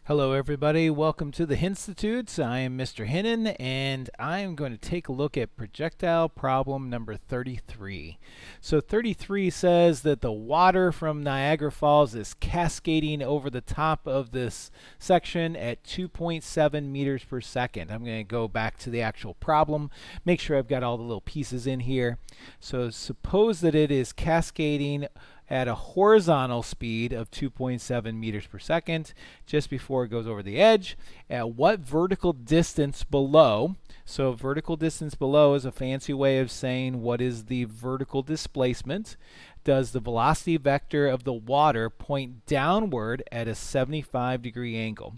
Hello everybody, welcome to the Henstitute. I am Mr. Hennon and I am going to take a look at projectile problem number 33. So 33 says that the water from Niagara Falls is cascading over the top of this section at 2.7 meters per second. I'm going to go back to the actual problem, make sure I've got all the little pieces in here. So suppose that it is cascading at a horizontal speed of 2.7 meters per second just before it goes over the edge. At what vertical distance below? So vertical distance below is a fancy way of saying what is the vertical displacement. Does the velocity vector of the water point downward at a 75-degree angle?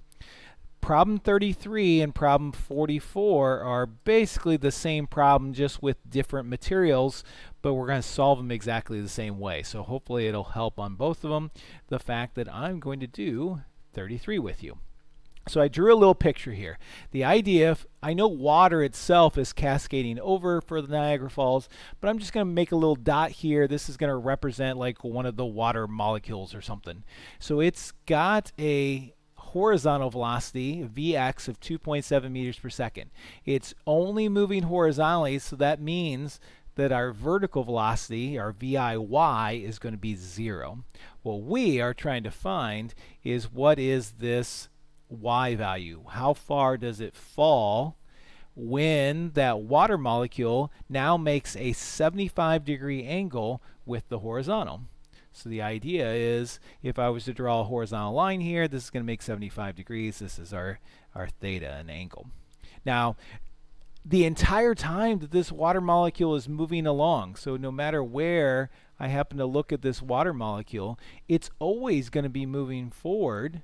Problem 33 and problem 44 are basically the same problem, just with different materials, but we're going to solve them exactly the same way. So hopefully it'll help on both of them, the fact that I'm going to do 33 with you. So I drew a little picture here. The idea, I know water itself is cascading over for the Niagara Falls, but I'm just going to make a little dot here. This is going to represent like one of the water molecules or something. So it's got a horizontal velocity, Vx, of 2.7 meters per second. It's only moving horizontally, so that means that our vertical velocity, our VIy, is going to be 0. What we are trying to find is what is this y value? How far does it fall when that water molecule now makes a 75-degree angle with the horizontal? So the idea is, if I was to draw a horizontal line here, this is going to make 75 degrees. This is our theta, an angle. Now, the entire time that this water molecule is moving along, so no matter where I happen to look at this water molecule, it's always going to be moving forward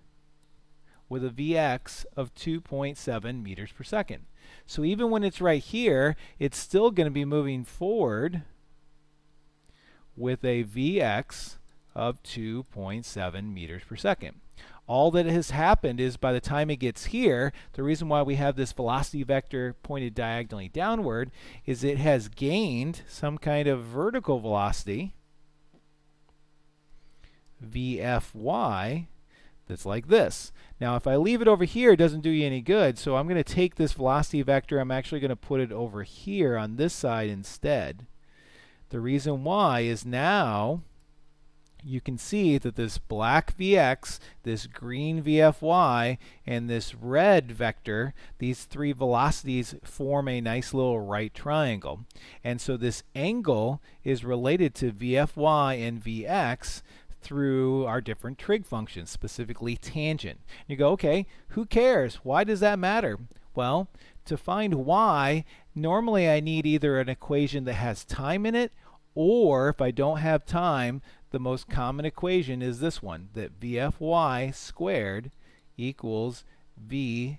with a Vx of 2.7 meters per second. So even when it's right here, it's still going to be moving forward with a Vx of 2.7 meters per second. All that has happened is by the time it gets here, the reason why we have this velocity vector pointed diagonally downward is it has gained some kind of vertical velocity, Vfy, that's like this. Now if I leave it over here, it doesn't do you any good, so I'm going to take this velocity vector, I'm actually going to put it over here on this side instead. The reason why is now you can see that this black Vx, this green Vfy, and this red vector, these three velocities form a nice little right triangle. And so this angle is related to Vfy and Vx through our different trig functions, specifically tangent. You go, okay, who cares? Why does that matter? Well, to find y, normally I need either an equation that has time in it, or if I don't have time, the most common equation is this one, that Vfy squared equals Viy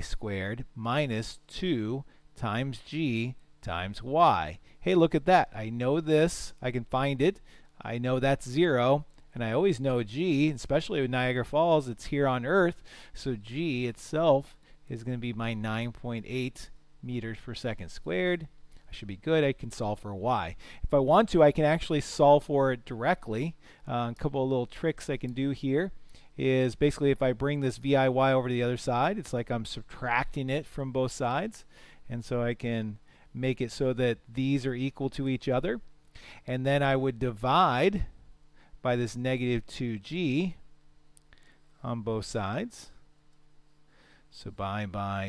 squared minus 2 times g times y. Hey, look at that. I know this. I can find it. I know that's 0. And I always know g, especially with Niagara Falls, it's here on Earth. So g itself is going to be my 9.8 meters per second squared. I should be good. I can solve for y. If I want to, I can actually solve for it directly. A couple of little tricks I can do here is basically if I bring this Viy over to the other side, it's like I'm subtracting it from both sides. And so I can make it so that these are equal to each other. And then I would divide by this negative 2g on both sides. So by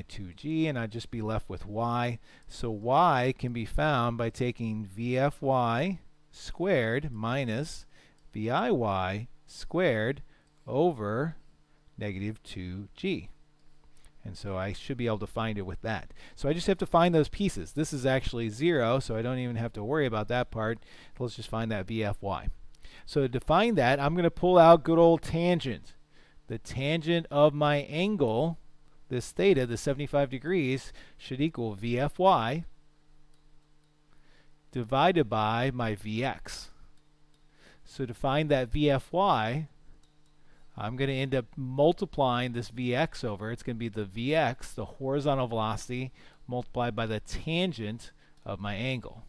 2g, and I'd just be left with y. So y can be found by taking Vfy squared minus Viy squared over negative 2g. And so I should be able to find it with that. So I just have to find those pieces. This is actually 0, so I don't even have to worry about that part. Let's just find that Vfy. So to find that, I'm going to pull out good old tangent. The tangent of my angle, this theta, the 75 degrees, should equal Vfy divided by my Vx. So to find that Vfy, I'm going to end up multiplying this Vx over. It's going to be the Vx, the horizontal velocity, multiplied by the tangent of my angle.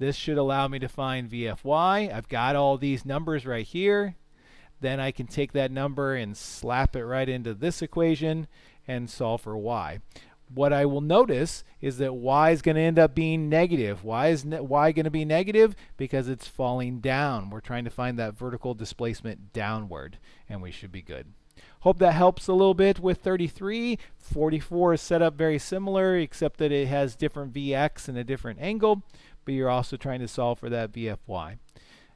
This should allow me to find Vfy. I've got all these numbers right here. then I can take that number and slap it right into this equation and solve for y. What I will notice is that y is going to end up being negative. Why is y going to be negative? Because it's falling down. We're trying to find that vertical displacement downward, and we should be good. Hope that helps a little bit with 33. 44 is set up very similar, except that it has different Vx and a different angle, but you're also trying to solve for that Vfy.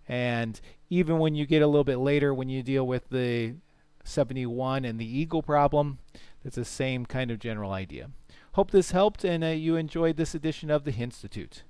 And even when you get a little bit later, when you deal with the 71 and the eagle problem, it's the same kind of general idea. Hope this helped and you enjoyed this edition of the Henstitute.